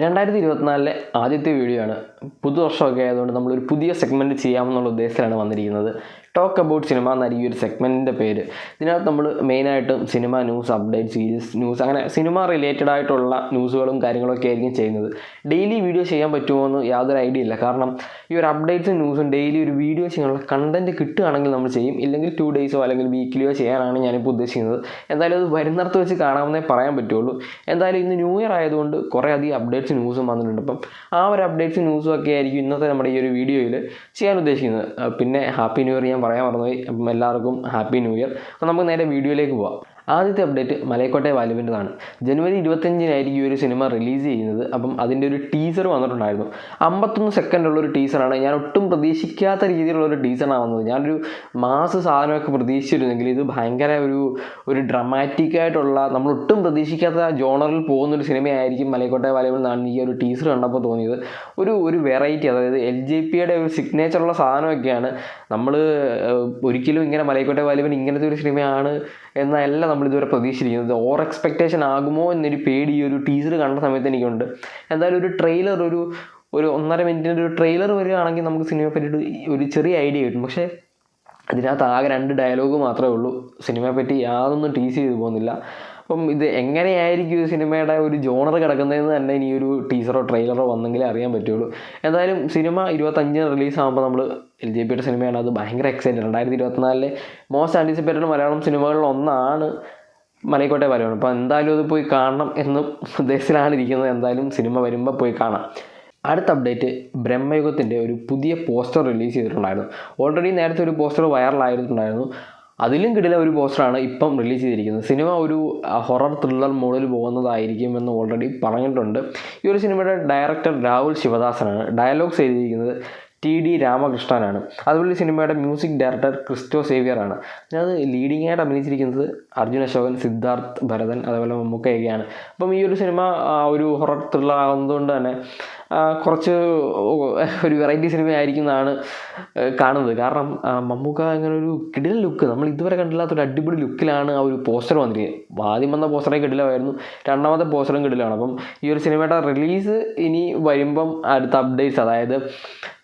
2024 ആദ്യത്തെ വീഡിയോ ആണ്. പുതുവർഷമൊക്കെ ആയതുകൊണ്ട് നമ്മളൊരു പുതിയ സെഗ്മെൻറ്റ് ചെയ്യാമെന്നുള്ള ഉദ്ദേശത്തിലാണ് വന്നിരിക്കുന്നത്. ടോക്ക് അബൌട്ട് സിനിമ എന്നാണ് ഈ ഒരു സെഗ്മെൻറ്റിൻ്റെ പേര്. ഇതിനകത്ത് നമ്മൾ മെയിനായിട്ടും cinema news, update, series news, അങ്ങനെ സിനിമ റിലേറ്റഡ് ആയിട്ടുള്ള ന്യൂസുകളും കാര്യങ്ങളൊക്കെ ആയിരിക്കും ചെയ്യുന്നത്. ഡെയിലി വീഡിയോ ചെയ്യാൻ പറ്റുമോ എന്ന് യാതൊരു ഐഡിയ ഇല്ല. കാരണം ഈ ഒരു അപ്ഡേറ്റ്സും ന്യൂസും ഡെയിലി ഒരു വീഡിയോ ചെയ്യാനുള്ള കണ്ടൻറ്റ് കിട്ടുകയാണെങ്കിൽ നമ്മൾ ചെയ്യും. ഇല്ലെങ്കിൽ 2 ഡേയ്സോ അല്ലെങ്കിൽ വീക്കിലിയോ ചെയ്യാനാണ് ഞാനിപ്പോൾ ഉദ്ദേശിക്കുന്നത്. എന്തായാലും അത് വരുന്നിടത്ത് വെച്ച് കാണാമെന്നേ പറയാൻ പറ്റുള്ളൂ. എന്തായാലും ഇന്ന് ന്യൂ ഇയർ ആയതുകൊണ്ട് കുറേ അധികം അപ്ഡേറ്റ്സ് ന്യൂസും വന്നിട്ടുണ്ട്. അപ്പം ആ ഒരു അപ്ഡേറ്റ്സ് ന്യൂസും ഒക്കെ ആയിരിക്കും ഇന്നത്തെ നമ്മുടെ ഈ ഒരു വീഡിയോയിൽ ചെയ്യാൻ ഉദ്ദേശിക്കുന്നത്. പിന്നെ ഹാപ്പി ന്യൂ ഇയർ ഞാൻ പറയാൻ മറന്നുപോയി. അപ്പം എല്ലാവർക്കും ഹാപ്പി ന്യൂ ഇയർ. അപ്പോൾ നമുക്ക് നേരെ വീഡിയോയിലേക്ക് പോവാം. ആദ്യത്തെ അപ്ഡേറ്റ് മലൈക്കോട്ടെ വാലുവിൻ്റെതാണ്. ജനുവരി 25-നായിരിക്കും ഈ ഒരു സിനിമ റിലീസ് ചെയ്യുന്നത്. അപ്പം അതിൻ്റെ ഒരു ടീസർ വന്നിട്ടുണ്ടായിരുന്നു. 51 സെക്കൻഡുള്ളൊരു ടീസറാണ്. ഞാൻ ഒട്ടും പ്രതീക്ഷിക്കാത്ത രീതിയിലുള്ളൊരു ടീസറാണ് വന്നത്. ഞാനൊരു മാസ് സാധനമൊക്കെ പ്രതീക്ഷിച്ചിരുന്നെങ്കിൽ ഇത് ഭയങ്കര ഒരു ഡ്രമാറ്റിക്കായിട്ടുള്ള, നമ്മൾ ഒട്ടും പ്രതീക്ഷിക്കാത്ത ജോണറിൽ പോകുന്നൊരു സിനിമയായിരിക്കും മലൈക്കോട്ടെ വാലുവിൽ നിന്നാണ് ഈ ഒരു ടീസർ കണ്ടപ്പോൾ തോന്നിയത്. ഒരു വെറൈറ്റി, അതായത് LJPയുടെ ഒരു സിഗ്നേച്ചറുള്ള സാധനമൊക്കെയാണ്. നമ്മൾ ഒരിക്കലും ഇങ്ങനെ മലൈക്കോട്ടെ വാലുവിൻ ഇങ്ങനത്തെ ഒരു സിനിമയാണ് എന്നല്ല നമ്മളിതുവരെ പ്രതീക്ഷിച്ചിരിക്കുന്നത്. ഓവർ എക്സ്പെക്റ്റേഷൻ ആകുമോ എന്നൊരു പേടി ഈ ഒരു ടീസർ കണ്ട സമയത്ത് എനിക്കുണ്ട്. എന്തായാലും ഒരു ട്രെയിലർ, ഒരു 1.5 മിനിറ്റിൻ്റെ ഒരു ട്രെയിലർ വരികയാണെങ്കിൽ നമുക്ക് സിനിമയെ പറ്റിയിട്ട് ഒരു ചെറിയ ഐഡിയ കിട്ടും. പക്ഷേ അതിനകത്ത് ആകെ 2 ഡയലോഗ് മാത്രമേ ഉള്ളൂ. സിനിമയെ പറ്റി യാതൊന്നും ടീസ് ചെയ്ത് പോകുന്നില്ല. അപ്പം ഇത് എങ്ങനെയായിരിക്കും ഈ സിനിമയുടെ ഒരു ജോണർ കിടക്കുന്നതെന്ന് തന്നെ ഇനി ഒരു ടീസറോ ട്രെയിലറോ വന്നെങ്കിലേ അറിയാൻ പറ്റുള്ളൂ. എന്തായാലും സിനിമ 25-ന് റിലീസാകുമ്പോൾ നമ്മൾ LJPയുടെ സിനിമയാണ്. അത് ഭയങ്കര എക്സൈറ്റഡ്. 2024 മോസ്റ്റ് ആൻറ്റിസിപ്പേറ്റഡ് മലയാളം സിനിമകളിൽ ഒന്നാണ് മലൈക്കോട്ടെ വാലുവിൻ. അപ്പോൾ എന്തായാലും അത് പോയി കാണണം എന്ന ഉദ്ദേശത്തിലാണ് ഇരിക്കുന്നത്. എന്തായാലും സിനിമ വരുമ്പോൾ പോയി കാണാം. അടുത്ത അപ്ഡേറ്റ്, ബ്രഹ്മയുഗത്തിൻ്റെ ഒരു പുതിയ പോസ്റ്റർ റിലീസ് ചെയ്തിട്ടുണ്ടായിരുന്നു. ഓൾറെഡി നേരത്തെ ഒരു പോസ്റ്റർ വൈറലായിട്ടുണ്ടായിരുന്നു. അതിലും കിടില ഒരു പോസ്റ്ററാണ് ഇപ്പം റിലീസ് ചെയ്തിരിക്കുന്നത്. സിനിമ ഒരു ഹൊറർ ത്രില്ലർ മോഡിൽ പോകുന്നതായിരിക്കുമെന്ന് ഓൾറെഡി പറഞ്ഞിട്ടുണ്ട്. ഈ ഒരു സിനിമയുടെ ഡയറക്ടർ രാഹുൽ ശിവദാസനാണ്. ഡയലോഗ്സ് എഴുതിയിരിക്കുന്നത് TD രാമകൃഷ്ണനാണ്. അതുപോലെ സിനിമയുടെ മ്യൂസിക് ഡയറക്ടർ ക്രിസ്റ്റോ സേവിയറാണ്. അത് ലീഡിംഗ് ആയിട്ട് അഭിനയിച്ചിരിക്കുന്നത് അർജുൻ അശോകൻ, സിദ്ധാർത്ഥ് ഭരതൻ, അതേപോലെ മമ്മൂക്കയൊക്കെയാണ്. അപ്പം ഈ ഒരു സിനിമ ഒരു ഹൊറർ ത്രില്ലർ ആകുന്നതുകൊണ്ട് തന്നെ കുറച്ച് ഒരു വെറൈറ്റി സിനിമ ആയിരിക്കും എന്നാണ് കാണുന്നത്. കാരണം മമ്മൂക്ക അങ്ങനെ ഒരു കിടിലൻ ലുക്ക്, നമ്മൾ ഇതുവരെ കണ്ടില്ലാത്തൊരു അടിപൊളി ലുക്കിലാണ് ആ ഒരു പോസ്റ്റർ വന്നിരിക്കുന്നത്. ആദ്യം വന്ന പോസ്റ്ററേ കിടിലമായിരുന്നു, രണ്ടാമത്തെ പോസ്റ്ററും കിടിലാണ്. അപ്പം ഈ ഒരു സിനിമയുടെ റിലീസ് ഇനി വരുമ്പം അടുത്ത അപ്ഡേറ്റ്സ്, അതായത്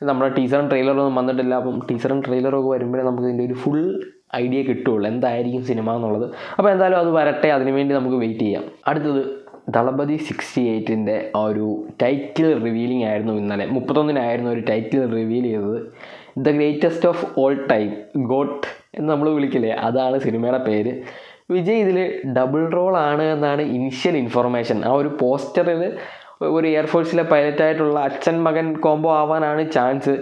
നമ്മുടെ ടീസറും ട്രെയിലറൊന്നും വന്നിട്ടില്ല. അപ്പം ടീസറും ട്രെയിലറും ഒക്കെ വരുമ്പോഴേ നമുക്ക് ഇതിൻ്റെ ഒരു ഫുൾ ഐഡിയ കിട്ടുകയുള്ളൂ എന്തായിരിക്കും സിനിമ എന്നുള്ളത്. അപ്പോൾ എന്തായാലും അത് വരട്ടെ, അതിനുവേണ്ടി നമുക്ക് വെയിറ്റ് ചെയ്യാം. അടുത്തത് ദളപതി 68-ൻ്റെ ആ ഒരു ടൈറ്റിൽ റിവീലിംഗ് ആയിരുന്നു. ഇന്നലെ 31-നായിരുന്നു ഒരു ടൈറ്റിൽ റിവീൽ ചെയ്തത്. The greatest of all time, got എന്ന് നമ്മൾ വിളിക്കില്ലേ, അതാണ് സിനിമയുടെ പേര്. വിജയ് ഇതിൽ ഡബിൾ റോൾ ആണ് എന്നാണ് ഇനിഷ്യൽ ഇൻഫർമേഷൻ. ആ ഒരു പോസ്റ്ററിൽ ഒരു എയർഫോഴ്സിലെ പൈലറ്റായിട്ടുള്ള അച്ഛൻ മകൻ കോംബോ ആവാനാണ് ചാൻസ്.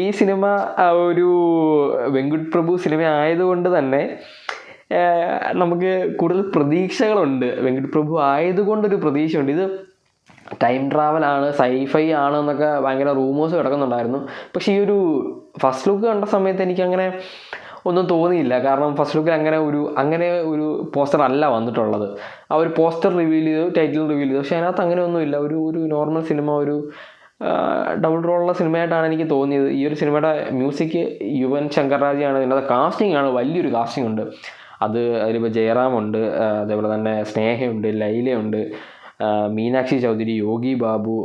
ഈ സിനിമ ഒരു വെങ്കട് പ്രഭു സിനിമ ആയതുകൊണ്ട് തന്നെ നമുക്ക് കൂടുതൽ പ്രതീക്ഷകളുണ്ട്. വെങ്കട് പ്രഭു ആയതുകൊണ്ടൊരു പ്രതീക്ഷയുണ്ട്. ഇത് ടൈം ട്രാവലാണ്, സൈഫൈ ആണ് എന്നൊക്കെ ഭയങ്കര റൂമേഴ്സ് കിടക്കുന്നുണ്ടായിരുന്നു. പക്ഷേ ഈ ഒരു ഫസ്റ്റ് ലുക്ക് കണ്ട സമയത്ത് എനിക്കങ്ങനെ ഒന്നും തോന്നിയില്ല. കാരണം ഫസ്റ്റ് ലുക്കിൽ അങ്ങനെ ഒരു പോസ്റ്റർ അല്ല വന്നിട്ടുള്ളത്. ആ ഒരു പോസ്റ്റർ റിവീൽ ചെയ്തു, ടൈറ്റിൽ റിവീൽ ചെയ്തു. പക്ഷേ അതിനകത്ത് അങ്ങനെ ഒന്നുമില്ല. ഒരു നോർമൽ സിനിമ, ഒരു ഡബിൾ റോളുള്ള സിനിമയായിട്ടാണ് എനിക്ക് തോന്നിയത്. ഈ ഒരു സിനിമയുടെ മ്യൂസിക് യുവൻ ശങ്കർ രാജയാണ്. ഇതിൻ്റെ കാസ്റ്റിംഗ് ആണ്, വലിയൊരു കാസ്റ്റിംഗ് ഉണ്ട്. അതിലിപ്പോൾ ജയറാമുണ്ട്, അതേപോലെ തന്നെ സ്നേഹയുണ്ട്, ലൈലയുണ്ട്, മീനാക്ഷി ചൗധരി, യോഗി ബാബു,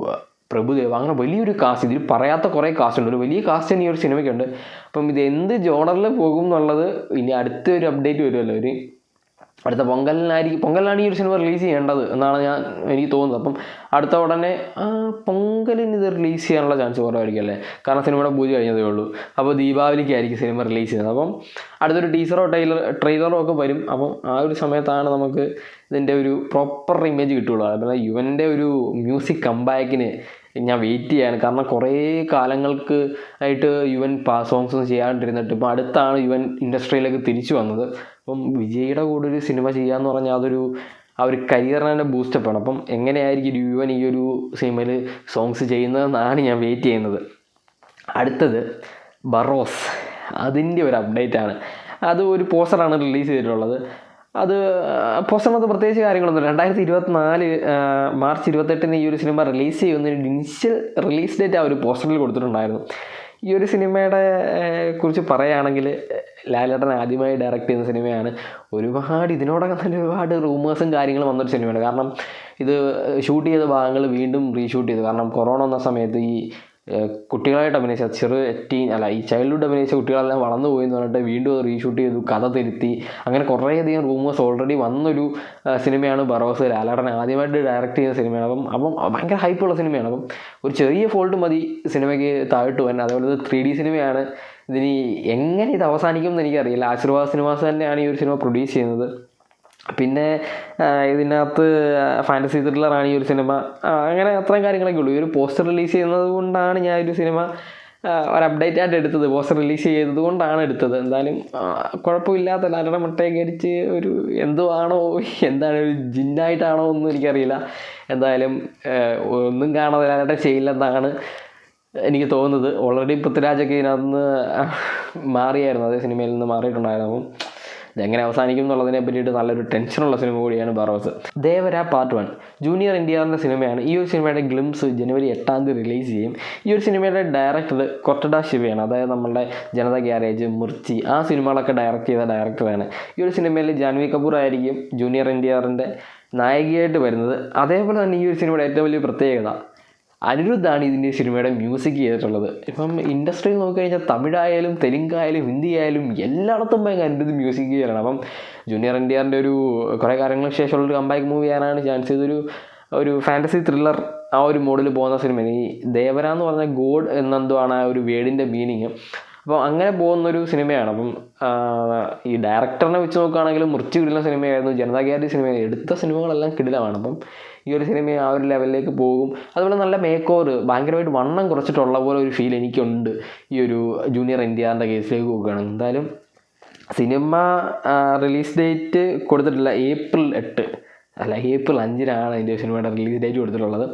പ്രഭുദേവ്, അങ്ങനെ വലിയൊരു കാസ്റ്റ്. ഇതിൽ പറയാത്ത കുറേ കാസ്റ്റ് ഉണ്ട്. ഒരു വലിയ കാസ്റ്റ് തന്നെ ഈ ഒരു സിനിമയ്ക്കുണ്ട്. അപ്പം ഇത് എന്ത് ജോണറിൽ പോകും എന്നുള്ളത് ഇനി അടുത്തൊരു അപ്ഡേറ്റ് വരുമല്ലോ, അടുത്ത പൊങ്കലിനാണ് ഈ ഒരു സിനിമ റിലീസ് ചെയ്യേണ്ടത് എന്നാണ് എനിക്ക് തോന്നുന്നത്. അപ്പം അടുത്ത ഉടനെ പൊങ്കലിന് ഇത് റിലീസ് ചെയ്യാനുള്ള ചാൻസ് കുറവായിരിക്കും അല്ലേ, കാരണം സിനിമയുടെ പൂജ കഴിഞ്ഞതേ ഉള്ളൂ. അപ്പോൾ ദീപാവലിക്കായിരിക്കും സിനിമ റിലീസ് ചെയ്യുന്നത്. അപ്പം അടുത്തൊരു ടീസറോ ട്രെയിലറോ ഒക്കെ വരും. അപ്പം ആ ഒരു സമയത്താണ് നമുക്ക് ഇതിൻ്റെ ഒരു പ്രോപ്പർ ഇമേജ് കിട്ടുള്ളൂ. അതുപോലെ യുവൻ്റെ ഒരു മ്യൂസിക് കംബാക്കിന് ഞാൻ വെയിറ്റ് ചെയ്യാണ്. കാരണം കുറേ കാലങ്ങൾക്ക് ആയിട്ട് യുവൻ സോങ്സ് ഒന്നും ചെയ്യാണ്ടിരുന്നിട്ട് ഇപ്പം അടുത്താണ് യുവൻ ഇൻഡസ്ട്രിയിലേക്ക് തിരിച്ചു വന്നത്. അപ്പം വിജയുടെ കൂടെ ഒരു സിനിമ ചെയ്യാന്ന് പറഞ്ഞാൽ ആ ഒരു കരിയറിന് തന്നെ ബൂസ്റ്റപ്പ് ആണ്. അപ്പം എങ്ങനെയായിരിക്കും യുവൻ ഈ ഒരു സിനിമയിൽ സോങ്സ് ചെയ്യുന്നതെന്നാണ് ഞാൻ വെയിറ്റ് ചെയ്യുന്നത്. അടുത്തത് ബറോസ്, അതിൻ്റെ ഒരു അപ്ഡേറ്റാണ്. അത് ഒരു പോസ്റ്ററാണ് റിലീസ് ചെയ്തിട്ടുള്ളത്. അത് പോസ്റ്ററിനകത്ത് പ്രത്യേകിച്ച് കാര്യങ്ങളൊന്നും 2024 മാർച്ച് 28-ന് ഈ ഒരു സിനിമ റിലീസ് ചെയ്യുന്നൊരു ഇനിഷ്യൽ റിലീസ് ഡേറ്റ് ആ ഒരു പോസ്റ്ററിൽ കൊടുത്തിട്ടുണ്ടായിരുന്നു. ഈ ഒരു സിനിമയുടെ കുറിച്ച് പറയുകയാണെങ്കിൽ ലാലേട്ടൻ ആദ്യമായി ഡയറക്റ്റ് ചെയ്യുന്ന സിനിമയാണ്. ഇതിനോടകം തന്നെ ഒരുപാട് റൂമേഴ്സും കാര്യങ്ങളും വന്നൊരു സിനിമയാണ്. കാരണം ഇത് ഷൂട്ട് ചെയ്ത ഭാഗങ്ങൾ വീണ്ടും റീഷൂട്ട് ചെയ്തു. കാരണം കൊറോണ വന്ന സമയത്ത് ഈ കുട്ടികളായിട്ട് അഭിനയിച്ച ഈ ചൈൽഡ്ഹുഡ് അഭിനയിച്ച കുട്ടികളെല്ലാം വളർന്നു പോയി എന്ന് പറഞ്ഞിട്ട് വീണ്ടും അത് റീഷൂട്ട് ചെയ്തു, കഥ തിരുത്തി. അങ്ങനെ കുറേയധികം റൂമേഴ്സ് ഓൾറെഡി വന്നൊരു സിനിമയാണ് ബറോസ്. ലാലേട്ടൻ ആദ്യമായിട്ട് ഡയറക്റ്റ് ചെയ്യുന്ന സിനിമയാണ്. അപ്പം ഭയങ്കര ഹൈപ്പുള്ള സിനിമയാണ്. അപ്പം ഒരു ചെറിയ ഫോൾട്ട് മതി സിനിമയ്ക്ക് താഴ്ത്തു പോകാൻ. അതേപോലെ ഇത് 3D സിനിമയാണ്. ഇതിനി എങ്ങനെ ഇത് അവസാനിക്കും എന്ന് എനിക്കറിയില്ല. ആശീർവാദ് സിനിമാസ് തന്നെയാണ് ഈ ഒരു സിനിമ പ്രൊഡ്യൂസ് ചെയ്യുന്നത്. പിന്നെ ഇതിനകത്ത് ഫാൻറ്റസി ത്രില്ലറാണ് ഈ ഒരു സിനിമ. അങ്ങനെ അത്രയും കാര്യങ്ങളൊക്കെ ഉള്ളൂ. ഈ ഒരു പോസ്റ്റർ റിലീസ് ചെയ്യുന്നത് കൊണ്ടാണ് ഞാൻ ഒരു സിനിമ ഒരു അപ്ഡേറ്റ് ആയിട്ട് എടുത്തത്. പോസ്റ്റർ റിലീസ് ചെയ്തത് കൊണ്ടാണ് എടുത്തത്. എന്തായാലും കുഴപ്പമില്ലാത്ത ലാലേട്ടൻ മുട്ടയൊക്കെ അടിച്ച് ഒരു എന്താണ് ഒരു ജിന്നായിട്ടാണോ ഒന്നും എനിക്കറിയില്ല. എന്തായാലും ഒന്നും കാണാതെ ലാലേട്ടൻ ചെയ്യില്ലെന്നാണ് എനിക്ക് തോന്നുന്നത്. ഓൾറെഡി പൃഥ്വിരാജൊക്കെ ഇതിനകത്ത് മാറിയായിരുന്നു, അതേ സിനിമയിൽ നിന്ന് മാറിയിട്ടുണ്ടായിരുന്നു. അപ്പം ഇതെങ്ങനെ അവസാനിക്കും എന്നുള്ളതിനെ പറ്റിയിട്ട് നല്ലൊരു ടെൻഷനുള്ള സിനിമ കൂടിയാണ് ബറോസ്. ദേവര പാർട്ട് 1 ജൂനിയർ NTRന്റെ സിനിമയാണ്. ഈ ഒരു സിനിമയുടെ ഗ്ലിംസ് ജനുവരി 8 റിലീസ് ചെയ്യും. ഈ ഒരു സിനിമയുടെ ഡയറക്ടർ കൊട്ടഡ ശിവയാണ്. അതായത് നമ്മളുടെ ജനത ഗ്യാരേജ്, മിർച്ചി ആ സിനിമകളൊക്കെ ഡയറക്റ്റ് ചെയ്ത ഡയറക്ടറാണ്. ഈ ഒരു സിനിമയിൽ ജാൻവി കപൂർ ആയിരിക്കും ജൂനിയർ NTRന്റെ നായികയായിട്ട് വരുന്നത്. അതേപോലെ തന്നെ ഈ ഒരു സിനിമയുടെ ഏറ്റവും വലിയ പ്രത്യേകത അനിരുദ്ധാണ് ഇതിൻ്റെ സിനിമയുടെ മ്യൂസിക് ചെയ്തിട്ടുള്ളത്. ഇപ്പം ഇൻഡസ്ട്രിയിൽ നോക്കിക്കഴിഞ്ഞാൽ തമിഴായാലും തെലുങ്കായാലും ഹിന്ദി ആയാലും എല്ലായിടത്തും ഭയങ്കര അനിരുദ്ധ് മ്യൂസിക് ചെയ്യലാണ്. അപ്പം ജൂനിയർ NTRൻ്റെ ഒരു കുറേ കാര്യങ്ങൾക്ക് ശേഷമുള്ളൊരു കമ്പാക്ക് മൂവി ചെയ്യാനാണ് ചാൻസ്. ഒരു ഫാൻറ്റസി ത്രില്ലർ ആ ഒരു മോഡിൽ പോകുന്ന സിനിമ. ഈ ദേവര എന്ന് പറഞ്ഞ ഗോഡ് എന്നെന്തോ ആണ് ആ ഒരു വേർഡിൻ്റെ മീനിങ്. അപ്പോൾ അങ്ങനെ പോകുന്നൊരു സിനിമയാണ്. അപ്പം ഈ ഡയറക്ടറിനെ വെച്ച് നോക്കുകയാണെങ്കിലും മുറിച്ച് കിടുന്ന സിനിമയായിരുന്നു. ജനതാ ഗ്യാരേജ് സിനിമയായിരുന്നു. എടുത്ത സിനിമകളെല്ലാം കിടിലമാണ്. അപ്പം ഈ ഒരു സിനിമ ആ ഒരു ലെവലിലേക്ക് പോകും. അതുപോലെ നല്ല മേക്ക് ഓവർ, ഭയങ്കരമായിട്ട് വണ്ണം കുറച്ചിട്ടുള്ള പോലെ ഒരു ഫീൽ എനിക്കുണ്ട് ഈ ഒരു ജൂനിയർ NTRൻ്റെ കേസിലേക്ക് പോകുകയാണ്. എന്തായാലും സിനിമ റിലീസ് ഡേറ്റ് കൊടുത്തിട്ടില്ല. ഏപ്രിൽ 5 ഇതിൻ്റെ സിനിമയുടെ റിലീസ് ഡേറ്റ് കൊടുത്തിട്ടുള്ളത്.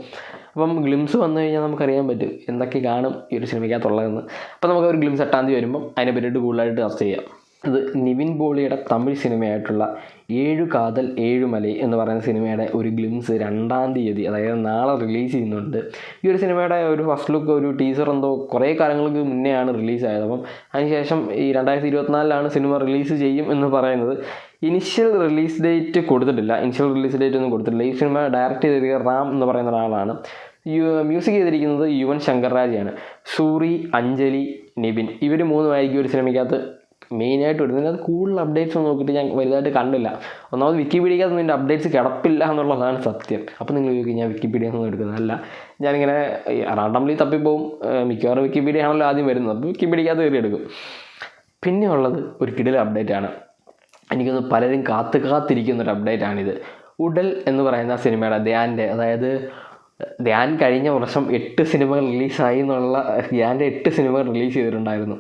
അപ്പം ഗ്ലിംസ് വന്നു കഴിഞ്ഞാൽ നമുക്കറിയാൻ പറ്റും എന്തൊക്കെ കാണും ഈ ഒരു സിനിമയ്ക്കകത്തുള്ളതെന്ന്. അപ്പോൾ നമുക്ക് ഒരു ഗ്ലിംസ് 8 വരുമ്പം അതിനെ പറ്റിയിട്ട് കൂടുതലായിട്ട് ചർച്ച ചെയ്യാം. ഇത് നിവിൻ പോളിയുടെ തമിഴ് സിനിമയായിട്ടുള്ള 7 കാതൽ 7 മലൈ എന്ന് പറയുന്ന സിനിമയുടെ ഒരു ഗ്ലിംസ് 2 അതായത് നാളെ റിലീസ് ചെയ്യുന്നുണ്ട്. ഈ ഒരു സിനിമയുടെ ഒരു ഫസ്റ്റ് ലുക്ക്, ഒരു ടീസർ എന്തോ കുറേ കാലങ്ങൾക്ക് മുന്നെയാണ് റിലീസായത്. അപ്പം അതിനുശേഷം ഈ 2024 സിനിമ റിലീസ് ചെയ്യും എന്ന് പറയുന്നത്. ഇനിഷ്യൽ റിലീസ് ഡേറ്റ് കൊടുത്തിട്ടില്ല. ഈ സിനിമ ഡയറക്റ്റ് ചെയ്തിരിക്കുന്നത് റാം എന്ന് പറയുന്ന ഒരാളാണ്. മ്യൂസിക് ചെയ്തിരിക്കുന്നത് യുവൻ ശങ്കർ രാജയാണ്. സൂറി, അഞ്ജലി, നിവിൻ ഇവർ 3 ഒരു സിനിമയ്ക്കകത്ത് മെയിനായിട്ട് വരുന്നത്. അത് കൂടുതൽ അപ്ഡേറ്റ്സ് നോക്കിയിട്ട് ഞാൻ വലുതായിട്ട് കണ്ടില്ല. ഒന്നാമത് വിക്കിപീഡിയക്കകത്ത് ഇതിൻ്റെ അപ്ഡേറ്റ്സ് കിടപ്പില്ല എന്നുള്ളതാണ് സത്യം. അപ്പോൾ നിങ്ങൾ ചോദിക്കും ഞാൻ വിക്കിപീഡിയ ഒന്നും എടുക്കുന്നതല്ല, ഞാനിങ്ങനെ റാണ്ടംലി തപ്പിപ്പോവും. മിക്കവാറും വിക്കിപീഡിയ ആണല്ലോ ആദ്യം വരുന്നത്, അപ്പോൾ വിക്കിപീഡിയക്കകത്ത് കയറി എടുക്കും. പിന്നെ ഉള്ളത് ഒരു കിടിലൻ അപ്ഡേറ്റാണ്. എനിക്കൊന്ന് പലരും കാത്തിരിക്കുന്നൊരു അപ്ഡേറ്റാണിത്. ഉടൽ എന്ന് പറയുന്ന സിനിമയുടെ അതായത് ധ്യാൻ കഴിഞ്ഞ വർഷം 8 സിനിമകൾ റിലീസായി എന്നുള്ള ധ്യാൻ്റെ 8 സിനിമകൾ റിലീസ് ചെയ്തിട്ടുണ്ടായിരുന്നു.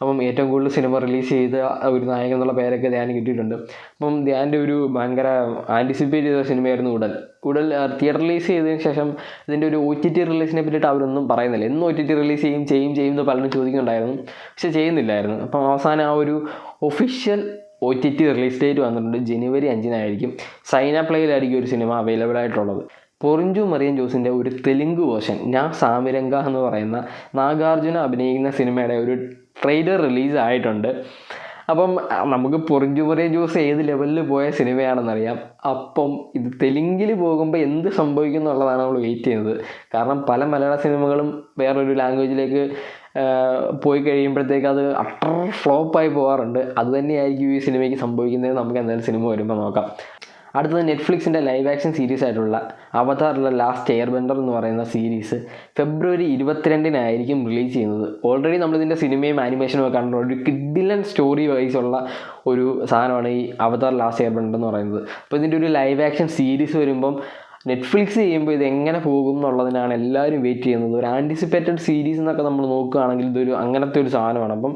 അപ്പം ഏറ്റവും കൂടുതൽ സിനിമ റിലീസ് ചെയ്ത ഒരു നായകൻ എന്നുള്ള പേരൊക്കെ ധ്യാൻ കിട്ടിയിട്ടുണ്ട്. അപ്പം ധ്യാൻ്റെ ഒരു ഭയങ്കര ആൻറ്റിസിപ്പേറ്റ് ചെയ്ത സിനിമയായിരുന്നു ഉടൽ. തിയേറ്റർ റിലീസ് ചെയ്തതിന് ശേഷം ഇതിൻ്റെ ഒരു OTT റിലീസിനെ പറ്റിയിട്ട് അവരൊന്നും പറയുന്നില്ല. എന്ന് OTT റിലീസ് ചെയ്യും എന്ന് പലരും ചോദിക്കുന്നുണ്ടായിരുന്നു, പക്ഷെ ചെയ്യുന്നില്ലായിരുന്നു. അപ്പം അവസാനം ആ ഒരു ഒഫീഷ്യൽ OTT റിലീസ് ഡേറ്റ് വന്നിട്ടുണ്ട്. ജനുവരി 5 സൈന പ്ലേയിലായിരിക്കും ഒരു സിനിമ അവൈലബിൾ ആയിട്ടുള്ളത്. പൊറിഞ്ചു മറിയൻ ജോസിൻ്റെ ഒരു തെലുങ്ക് വേർഷൻ ഞാൻ സാമിരംഗ എന്ന് പറയുന്ന നാഗാർജുന അഭിനയിക്കുന്ന സിനിമയുടെ ഒരു ട്രെയിലർ റിലീസ് ആയിട്ടുണ്ട്. അപ്പം നമുക്ക് പൊറിഞ്ചു മറിയൻ ജോസ് ഏത് ലെവലിൽ പോയ സിനിമയാണെന്നറിയാം. അപ്പം ഇത് തെലുങ്കിൽ പോകുമ്പോൾ എന്ത് സംഭവിക്കും എന്നുള്ളതാണ് നമ്മൾ വെയിറ്റ് ചെയ്യുന്നത്. കാരണം പല മലയാള സിനിമകളും വേറൊരു ലാംഗ്വേജിലേക്ക് പോയി കഴിയുമ്പോഴത്തേക്ക് അത് അട്ടർ ഫ്ലോപ്പായി പോകാറുണ്ട്. അതുതന്നെയായിരിക്കും ഈ സിനിമയ്ക്ക് സംഭവിക്കുന്നത്. നമുക്ക് എന്തായാലും സിനിമ വരുമ്പോൾ നോക്കാം. അടുത്തത് നെറ്റ്ഫ്ലിക്സിൻ്റെ ലൈവ് ആക്ഷൻ സീരീസ് ആയിട്ടുള്ള അവതാറിലെ ലാസ്റ്റ് എയർബെൻഡർ എന്ന് പറയുന്ന സീരീസ് ഫെബ്രുവരി 22 റിലീസ് ചെയ്യുന്നത്. ഓൾറെഡി നമ്മളിതിൻ്റെ സിനിമയും ആനിമേഷനും ഒക്കെ കണ്ടിട്ടുണ്ട്. ഒരു കിഡിലൻ സ്റ്റോറി വൈസ് ഉള്ള ഒരു സാധനമാണ് ഈ അവതാർ ലാസ്റ്റ് എയർബെൻഡർ എന്ന് പറയുന്നത്. അപ്പോൾ ഇതിൻ്റെ ഒരു ലൈവ് ആക്ഷൻ സീരീസ് വരുമ്പം നെറ്റ്ഫ്ലിക്സ് ചെയ്യുമ്പോൾ ഇത് എങ്ങനെ പോകും എന്നുള്ളതിനാണ് എല്ലാവരും വെയിറ്റ് ചെയ്യുന്നത്. ഒരു ആൻറ്റിസിപ്പേറ്റഡ് സീരീസ് എന്നൊക്കെ നമ്മൾ നോക്കുകയാണെങ്കിൽ ഇതൊരു അങ്ങനത്തെ ഒരു സാധനമാണ്. അപ്പം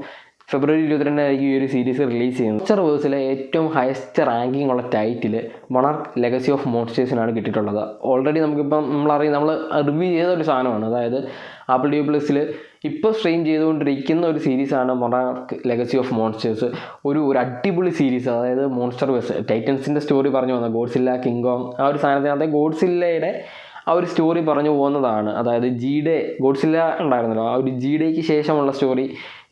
ഫെബ്രുവരി 22 ഈ ഒരു സീരീസ് റിലീസ് ചെയ്യുന്നത്. മോൺസ്റ്റർവേഴ്സിലെ ഏറ്റവും ഹയസ്റ്റ് റാങ്കിങ് ഉള്ള ടൈറ്റിൽ മൊണാർക്ക് ലെഗസി ഓഫ് മോൺസ്റ്റേഴ്സിനാണ് കിട്ടിയിട്ടുള്ളത്. ഓൾറെഡി നമ്മൾ റിവ്യൂ ചെയ്ത ഒരു സാധനമാണ്. അതായത് ആപ്പിൾ TV+ൽ ഇപ്പോൾ സ്ട്രീം ചെയ്തുകൊണ്ടിരിക്കുന്ന ഒരു സീരീസാണ് മൊണാർക്ക് ലെഗസി ഓഫ് മോൺസ്റ്റേഴ്സ്. ഒരു അടിപൊളി സീരീസ്. അതായത് മോൺസ്റ്റർവേഴ്സ് ടൈറ്റൻസിൻ്റെ സ്റ്റോറി പറഞ്ഞു വന്ന ഗോഡ്സില്ല, കിങ് കോങ് ആ ഒരു സാധനത്തിനകത്ത് ഗോഡ്സില്ലയുടെ ആ ഒരു സ്റ്റോറി പറഞ്ഞു പോകുന്നതാണ്. അതായത് G-Day ഗോഡ്സില്ല ഉണ്ടായിരുന്നല്ലോ, ആ ഒരു G-Dayക്ക് ശേഷമുള്ള സ്റ്റോറി,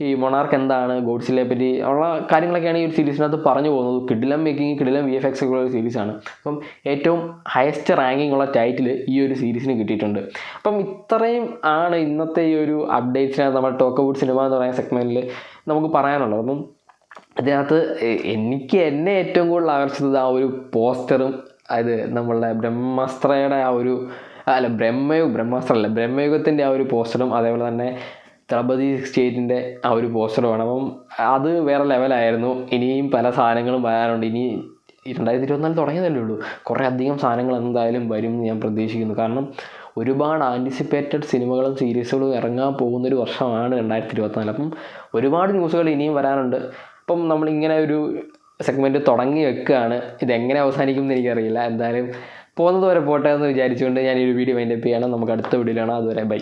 ഈ മൊണാർക്ക് എന്താണ്, ഗോഡ്സില്ലയെ പറ്റി ഉള്ള കാര്യങ്ങളൊക്കെയാണ് ഈ ഒരു സീരീസിനകത്ത് പറഞ്ഞു പോകുന്നത്. കിടിലം മേക്കിംഗ്, കിടിലം VFX ഉള്ള ഒരു സീരീസാണ്. അപ്പം ഏറ്റവും ഹയസ്റ്റ് റാങ്കിങ് ഉള്ള ടൈറ്റിൽ ഈ ഒരു സീരീസിന് കിട്ടിയിട്ടുണ്ട്. അപ്പം ഇത്രയും ആണ് ഇന്നത്തെ ഈ ഒരു അപ്ഡേറ്റ്സിനകത്ത് നമ്മൾ ടോക്ക് അബൌട്ട് സിനിമ എന്ന് പറയുന്ന സെഗ്മെൻറ്റിൽ നമുക്ക് പറയാനുള്ളത്. അപ്പം അതിനകത്ത് എന്നെ ഏറ്റവും കൂടുതൽ ആകർഷിച്ചത് ആ ഒരു പോസ്റ്ററും, അത് നമ്മളുടെ ബ്രഹ്മാസ്ത്രയുടെ ആ ഒരു ബ്രഹ്മയുഗത്തിൻ്റെ ആ ഒരു പോസ്റ്ററും, അതേപോലെ തന്നെ ദളപതി 68 ആ ഒരു പോസ്റ്ററുമാണ്. അപ്പം അത് വേറെ ലെവലായിരുന്നു. ഇനിയും പല സാധനങ്ങളും വരാനുണ്ട്. ഇനി 2024 തുടങ്ങിയതല്ലേ ഉള്ളൂ, കുറേ അധികം സാധനങ്ങൾ എന്തായാലും വരും എന്ന് ഞാൻ പ്രതീക്ഷിക്കുന്നു. കാരണം ഒരുപാട് ആൻറ്റിസിപ്പേറ്റഡ് സിനിമകളും സീരീസുകളും ഇറങ്ങാൻ പോകുന്നൊരു വർഷമാണ് 2024. അപ്പം ഒരുപാട് ന്യൂസുകൾ ഇനിയും വരാനുണ്ട്. അപ്പം നമ്മളിങ്ങനെ ഒരു സെഗ്മെൻറ്റ് തുടങ്ങി വെക്കുകയാണ്. ഇതെങ്ങനെ അവസാനിക്കും എന്ന് എനിക്കറിയില്ല. എന്തായാലും പോകുന്നത് വരെ പോട്ടെ എന്ന് വിചാരിച്ചുകൊണ്ട് ഞാൻ ഈ ഒരു വീഡിയോ വൈൻഡപ്പ് ചെയ്യണം. നമുക്ക് അടുത്ത വീഡിയോയിലാണ്. അതുവരെ ബൈ.